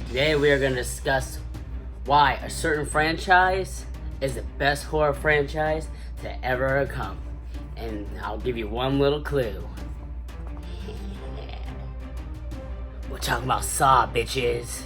Today we are going to discuss why a certain franchise is the best horror franchise to ever come. And I'll give you one little clue. We're talking about Saw, bitches.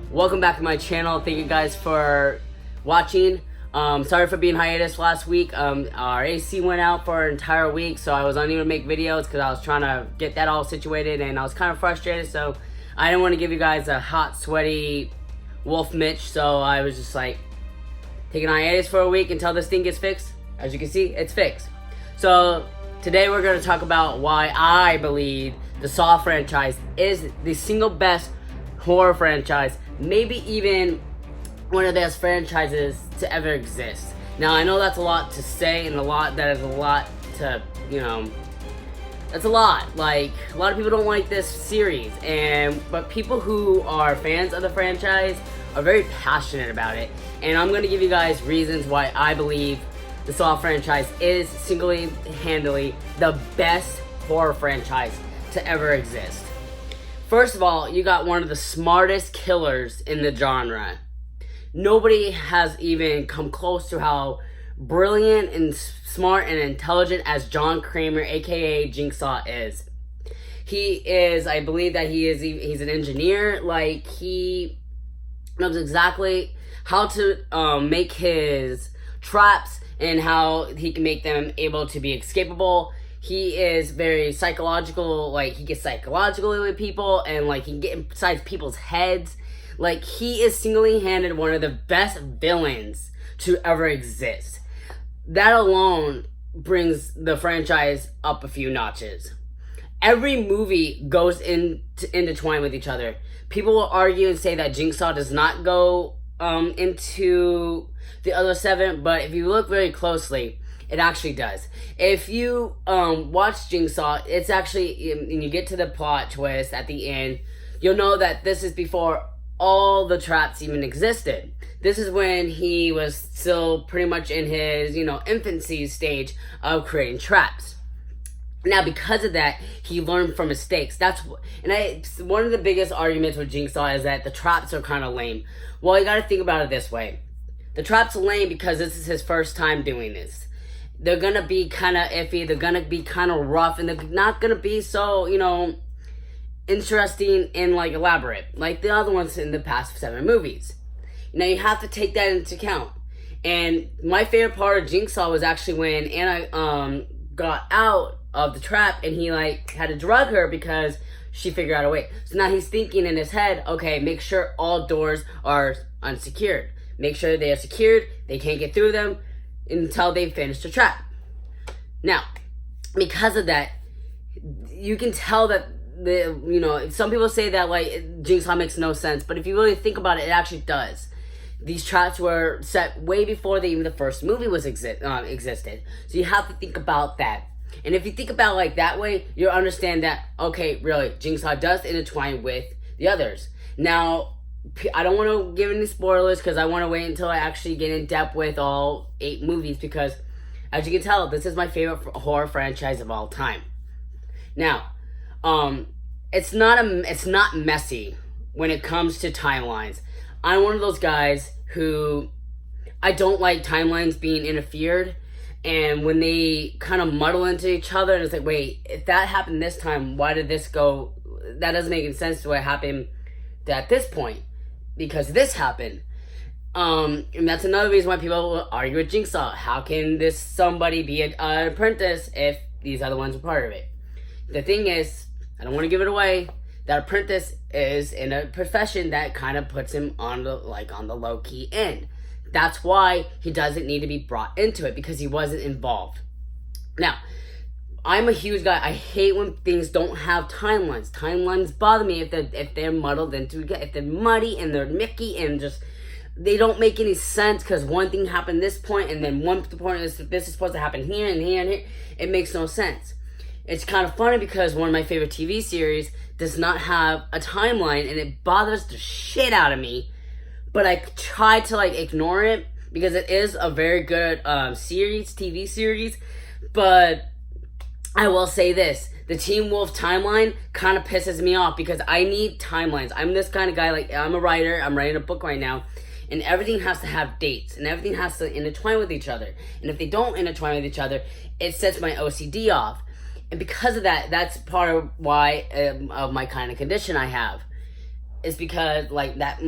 Welcome back to my channel. Thank you guys for watching. Sorry for being hiatus last week. Our AC went out for an entire week, so I was unable to make videos because I was trying to get that all situated, and I was kind of frustrated, so I didn't want to give you guys a hot, sweaty wolf Mitch, so I was just like taking hiatus for a week until this thing gets fixed. As you can see, it's fixed. So today we're going to talk about why I believe the Saw franchise is the single best horror franchise, maybe even one of the best franchises to ever exist. Now, I know that's a lot to say, and that is a lot to, that's a lot. Like, a lot of people don't like this series, but people who are fans of the franchise are very passionate about it. And I'm going to give you guys reasons why I believe the Saw franchise is single-handedly the best horror franchise to ever exist. First of all, you got one of the smartest killers in the genre. Nobody has even come close to how brilliant and smart and intelligent as John Kramer, aka Jigsaw, is. He is, I believe that he's an engineer. Like, he knows exactly how to make his traps and how he can make them able to be escapable. He is very psychological, like, he gets psychological with people, and, like, he can get inside people's heads. Like, he is single-handed one of the best villains to ever exist. That alone brings the franchise up a few notches. Every movie goes intertwined with each other. People will argue and say that Jigsaw does not go into the other 7, but if you look very closely, it actually does. If you watch Jigsaw, it's actually, and you get to the plot twist at the end, you'll know that this is before all the traps even existed. This is when he was still pretty much in his, infancy stage of creating traps. Now, because of that, he learned from mistakes. One of the biggest arguments with Jigsaw is that the traps are kind of lame. Well, you got to think about it this way. The traps are lame because this is his first time doing this. They're going to be kind of iffy. They're going to be kind of rough. And they're not going to be so, interesting and, like, elaborate. Like the other ones in the past 7 movies. Now, you have to take that into account. And my favorite part of Jigsaw was actually when Anna got out of the trap and he, like, had to drug her because she figured out a way. So now he's thinking in his head, okay, make sure all doors are unsecured. Make sure they are secured. They can't get through them until they finish the trap. Now, because of that, you can tell that some people say that, like, Jigsaw makes no sense, but if you really think about it, it actually does. These traps were set way before even the first movie was existed. So you have to think about that. And if you think about it like that way, you'll understand that, okay, really, Jigsaw does intertwine with the others. Now, I don't want to give any spoilers because I want to wait until I actually get in depth with all 8 movies because, as you can tell, this is my favorite horror franchise of all time. Now, it's not messy when it comes to timelines. I'm one of those guys who I don't like timelines being interfered, and when they kind of muddle into each other, and it's like, wait, if that happened this time, why did this go? That doesn't make any sense to what happened at this point, because this happened. And that's another reason why people will argue with Jigsaw. How can somebody be an apprentice if these other ones are part of it? The thing is, I don't want to give it away, that apprentice is in a profession that kind of puts him on the low-key end. That's why he doesn't need to be brought into it, because he wasn't involved. Now, I'm a huge guy. I hate when things don't have timelines. Timelines bother me if they're muddled into, if they're muddy and they're micky and just, they don't make any sense because one thing happened this point and then one point is this is supposed to happen here and here and here. It makes no sense. It's kind of funny because one of my favorite TV series does not have a timeline and it bothers the shit out of me. But I try to, like, ignore it because it is a very good TV series. But I will say this. The Teen Wolf timeline kind of pisses me off because I need timelines. I'm this kind of guy, like, I'm a writer. I'm writing a book right now. And everything has to have dates. And everything has to intertwine with each other. And if they don't intertwine with each other, it sets my OCD off. And because of that, that's part of why, of my kind of condition I have. Is because, like, that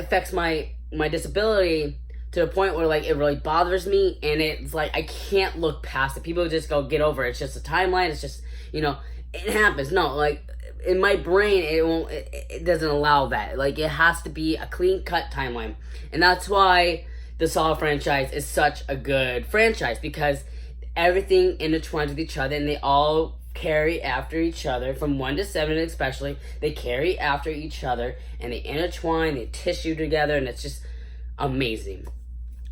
affects my disability to the point where, like, it really bothers me, and it's like I can't look past it. People just go, get over it. It's just a timeline. It's just, it happens. No, like, in my brain, it doesn't allow that. Like, it has to be a clean-cut timeline. And that's why the Saw franchise is such a good franchise, because everything intertwines with each other, and they all carry after each other. From 1 to 7 especially, they carry after each other, and they intertwine, they tissue together, and it's just amazing.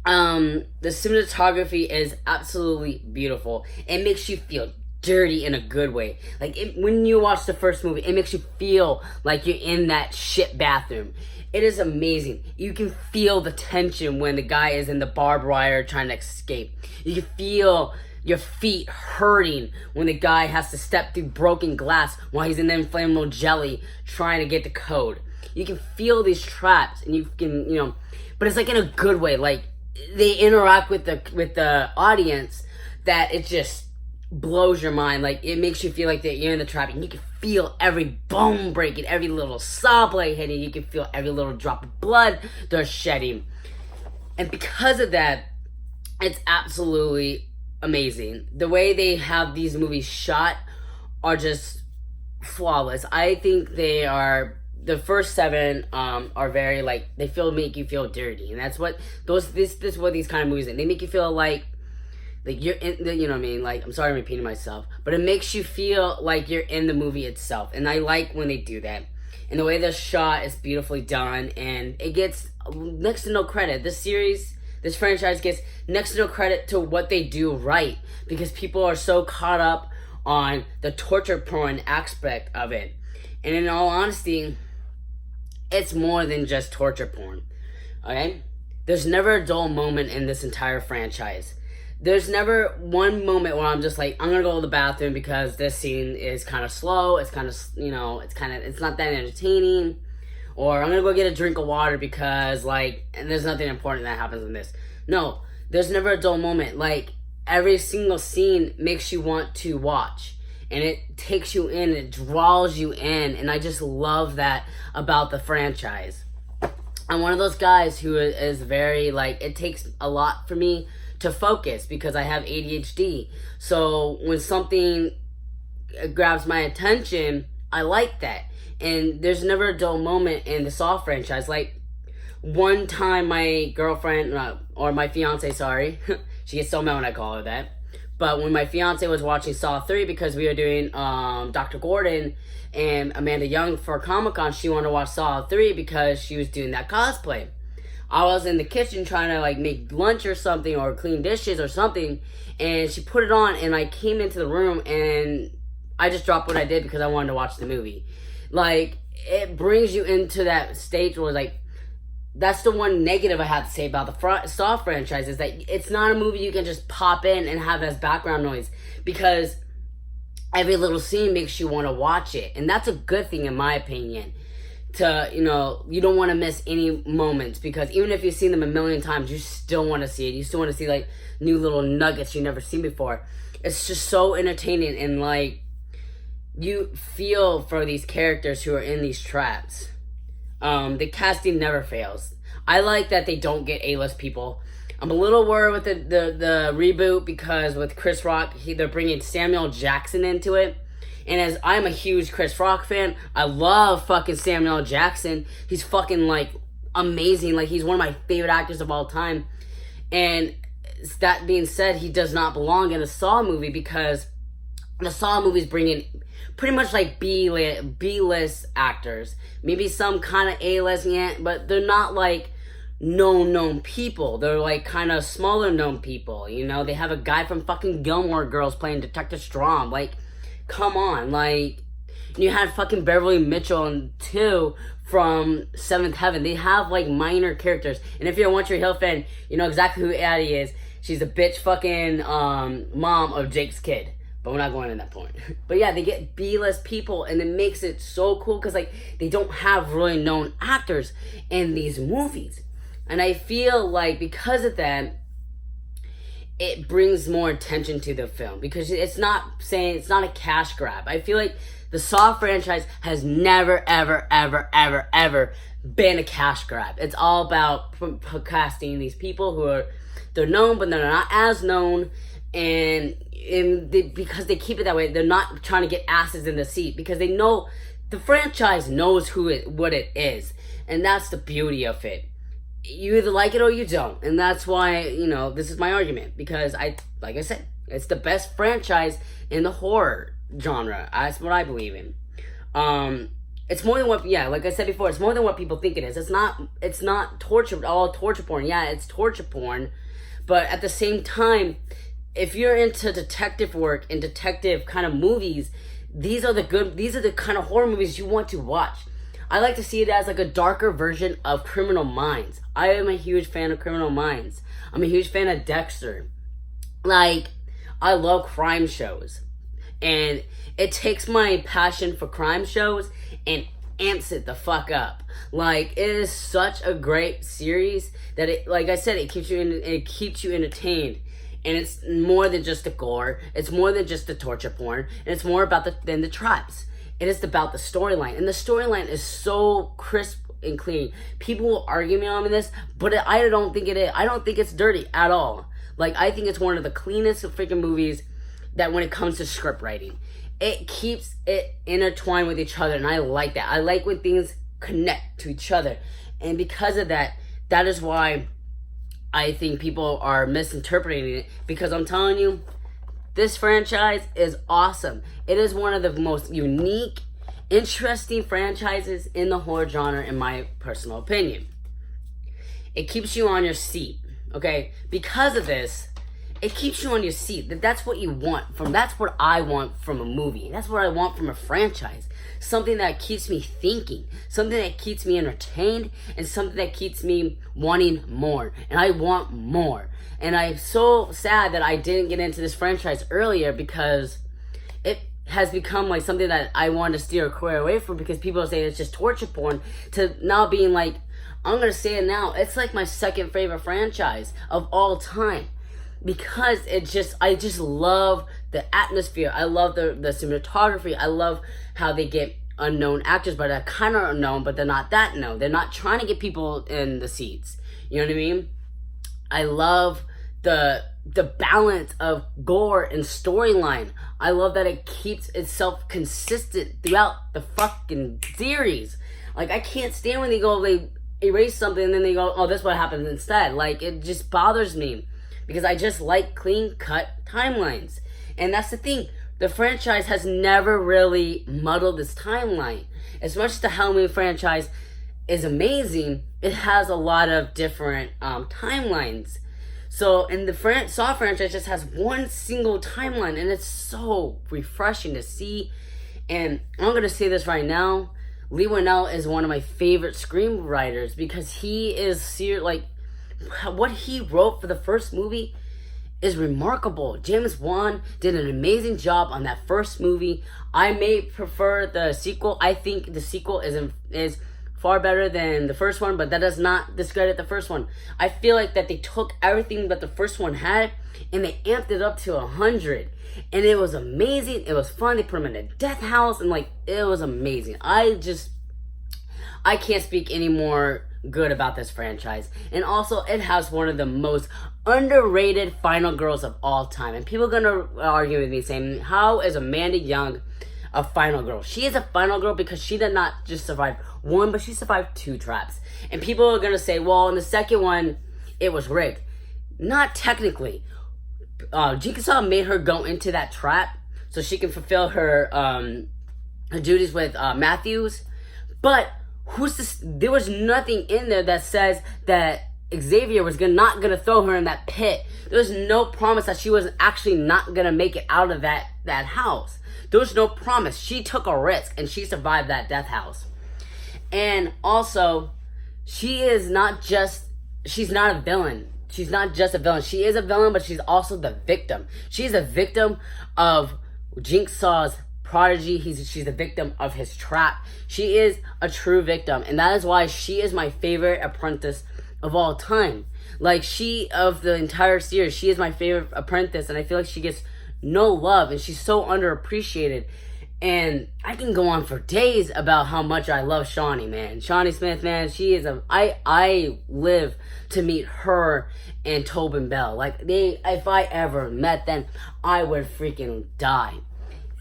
The cinematography is absolutely beautiful. It makes you feel dirty in a good way. Like, when you watch the first movie, it makes you feel like you're in that shit bathroom. It is amazing. You can feel the tension when the guy is in the barbed wire trying to escape. You can feel your feet hurting when the guy has to step through broken glass while he's in the inflammable jelly trying to get the code. You can feel these traps, and you can, but it's like in a good way. Like, they interact with the audience that it just blows your mind. Like, it makes you feel like that you're in the trap, and you can feel every bone breaking, every little saw blade hitting. You can feel every little drop of blood they're shedding. And because of that, it's absolutely amazing. The way they have these movies shot are just flawless. I think they are. The first 7 are very, like, they make you feel dirty, and that's what this is what these kind of movies are. They make you feel like you're in the, what I mean? Like, I'm sorry I'm repeating myself, but it makes you feel like you're in the movie itself, and I like when they do that. And the way they're shot is beautifully done, and it gets next to no credit. This franchise gets next to no credit to what they do right, because people are so caught up on the torture porn aspect of it. And in all honesty, it's more than just torture porn, okay? There's never a dull moment in this entire franchise. There's never one moment where I'm just like, I'm gonna go to the bathroom because this scene is kind of slow, it's kind of, it's not that entertaining, or I'm gonna go get a drink of water because, like, and there's nothing important that happens in this. No, there's never a dull moment. Like, every single scene makes you want to watch. And it takes you in, it draws you in, and I just love that about the franchise. I'm one of those guys who is very, like, it takes a lot for me to focus because I have ADHD. So when something grabs my attention, I like that. And there's never a dull moment in the Saw franchise. Like, one time my girlfriend, or my fiance, sorry, she gets so mad when I call her that. But when my fiance was watching Saw 3, because we were doing Dr. Gordon and Amanda Young for Comic-Con, she wanted to watch Saw 3 because she was doing that cosplay. I was in the kitchen trying to, like, make lunch or something, or clean dishes or something, and she put it on, and I came into the room, and I just dropped what I did because I wanted to watch the movie. Like, it brings you into that stage where, like, that's the one negative I have to say about the Saw franchise, is that it's not a movie you can just pop in and have as background noise, because every little scene makes you want to watch it, and that's a good thing in my opinion. You don't want to miss any moments, because even if you've seen them a million times, you still want to see it. You still want to see, like, new little nuggets you've never seen before. It's just so entertaining, and, like, you feel for these characters who are in these traps. The casting never fails. I like that they don't get A-list people. I'm a little worried with the reboot, because with Chris Rock, they're bringing Samuel Jackson into it. And as I'm a huge Chris Rock fan, I love fucking Samuel Jackson. He's fucking, like, amazing. Like, he's one of my favorite actors of all time. And that being said, he does not belong in a Saw movie, because the Saw movies bring in pretty much, like, B-list actors. Maybe some kind of A-list, yeah, but they're not, like, known people. They're, like, kind of smaller known people, They have a guy from fucking Gilmore Girls playing Detective Strom. Like, come on. Like, you had fucking Beverly Mitchell and 2 from Seventh Heaven. They have, like, minor characters. And if you're a One Tree Hill fan, you know exactly who Addie is. She's the bitch fucking mom of Jake's kid. But we're not going to that point. But yeah, they get B-list people, and it makes it so cool because like they don't have really known actors in these movies. And I feel like because of that, it brings more attention to the film because it's not a cash grab. I feel like the Saw franchise has never, ever, ever, ever, ever been a cash grab. It's all about casting these people who they're known, but they're not as known. And because they keep it that way, they're not trying to get asses in the seat because they know the franchise knows what it is, and that's the beauty of it. You either like it or you don't, and that's why this is my argument because like I said, it's the best franchise in the horror genre. That's what I believe in. It's more than what like I said before, it's more than what people think it is. It's not torture porn. Yeah, it's torture porn, but at the same time, if you're into detective work and detective kind of movies, these are the kind of horror movies you want to watch. I like to see it as like a darker version of Criminal Minds. I am a huge fan of Criminal Minds. I'm a huge fan of Dexter. Like, I love crime shows. And it takes my passion for crime shows and amps it the fuck up. Like, it is such a great series that it, like I said, it keeps you entertained. And it's more than just the gore. It's more than just the torture porn. And it's more about than the traps. It is about the storyline. And the storyline is so crisp and clean. People will argue me on this, but I don't think it is. I don't think it's dirty at all. Like, I think it's one of the cleanest freaking movies that when it comes to script writing. It keeps it intertwined with each other, and I like that. I like when things connect to each other. And because of that, that is why I think people are misinterpreting it, because I'm telling you, this franchise is awesome. It is one of the most unique, interesting franchises in the horror genre, in my personal opinion. It keeps you on your seat, okay? Because of this, it keeps you on your seat. That's what you want that's what I want from a movie. That's what I want from a franchise. Something that keeps me thinking, something that keeps me entertained, and something that keeps me wanting more. And I want more. And I'm so sad that I didn't get into this franchise earlier, because it has become like something that I want to steer clear away from, because people say it's just torture porn, to now being like, I'm going to say it now, it's like my second favorite franchise of all time. Because I just love the atmosphere. I love the cinematography. I love how they get unknown actors, but they're kind of unknown, but they're not that known. They're not trying to get people in the seats. You know what I mean? I love the balance of gore and storyline. I love that it keeps itself consistent throughout the fucking series. Like, I can't stand when they erase something and then they go, oh, this is what happens instead. Like, it just bothers me. Because I just like clean-cut timelines. And that's the thing. The franchise has never really muddled its timeline. As much as the Halloween franchise is amazing, it has a lot of different timelines. So, and the Saw franchise just has one single timeline. And it's so refreshing to see. And I'm going to say this right now. Lee Winnell is one of my favorite screenwriters. Because he is what he wrote for the first movie is remarkable. James Wan did an amazing job on that first movie. I may prefer the sequel. I think the sequel is far better than the first one, but that does not discredit the first one. I feel like that they took everything that the first one had and they amped it up to 100. And it was amazing. It was fun. They put him in a death house and it was amazing. I can't speak any more good about this franchise. And also, it has one of the most underrated final girls of all time. And people are gonna argue with me saying, how is Amanda Young a final girl? She is a final girl because she did not just survive one, but she survived 2 traps. And people are gonna say, well, in the second one, it was rigged. Not technically. Jigsaw made her go into that trap so she can fulfill her duties with Matthews. But there was nothing in there that says that Xavier was not gonna throw her in that pit. There was no promise that she was actually not gonna make it out of that house. There was no promise. She took a risk and she survived that death house. And also, she's not a villain. She's not just a villain. She is a villain, but she's also the victim. She's a victim of Jigsaw's prodigy. She's a victim of his trap. She is a true victim, and that is why she is my favorite apprentice of all time. Like, of the entire series, she is my favorite apprentice, and I feel like she gets no love, and she's so underappreciated. And I can go on for days about how much I love Shawnee, man. Shawnee Smith, man, she is I live to meet her and Tobin Bell. Like, if I ever met them, I would freaking die.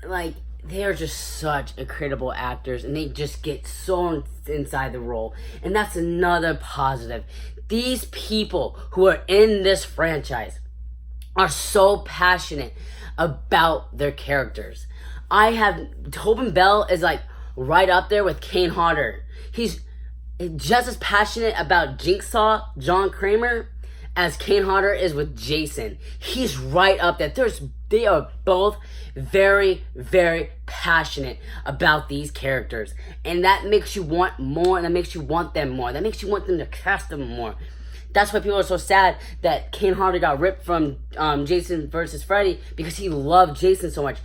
Like, they are just such incredible actors, and they just get so inside the role. And that's another positive. These people who are in this franchise are so passionate about their characters. Tobin Bell is like right up there with Kane Hodder. He's just as passionate about Jigsaw, John Kramer, as Kane Hodder is with Jason. He's right up there. They are both very, very passionate about these characters. And that makes you want more, and that makes you want them more. That makes you want them to cast them more. That's why people are so sad that Kane Hodder got ripped from Jason versus Freddy, because he loved Jason so much.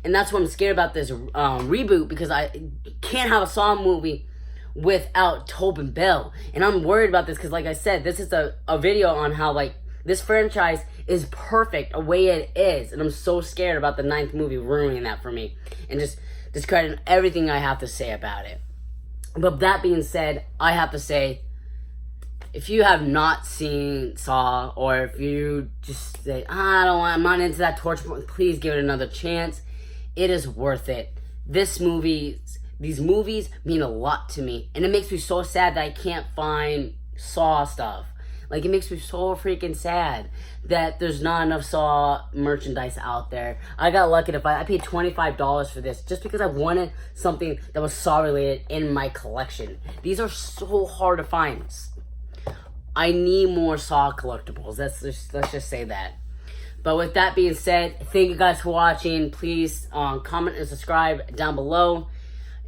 And that's why I'm scared about this reboot, because I can't have a Saw movie without Tobin Bell. And I'm worried about this because, like I said, this is a video on how, like, this franchise is perfect the way it is. And I'm so scared about the 9th movie ruining that for me and just discrediting everything I have to say about it. But that being said, I have to say, if you have not seen Saw, or if you just say, I'm not into that torture point, please give it another chance. It is worth it. These movies mean a lot to me, and it makes me so sad that I can't find Saw stuff. Like, it makes me so freaking sad that there's not enough Saw merchandise out there. I got lucky to find. I paid $25 for this just because I wanted something that was Saw related in my collection. These are so hard to find. I need more Saw collectibles. Let's just say that. But with that being said, thank you guys for watching. Please comment and subscribe down below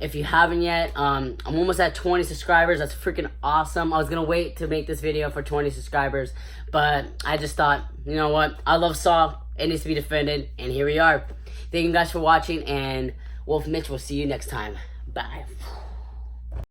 if you haven't yet. I'm almost at 20 subscribers. That's freaking awesome. I was going to wait to make this video for 20 subscribers, but I just thought, you know what? I love Saw. It needs to be defended, and here we are. Thank you guys for watching, and Wolf Mitch will see you next time. Bye.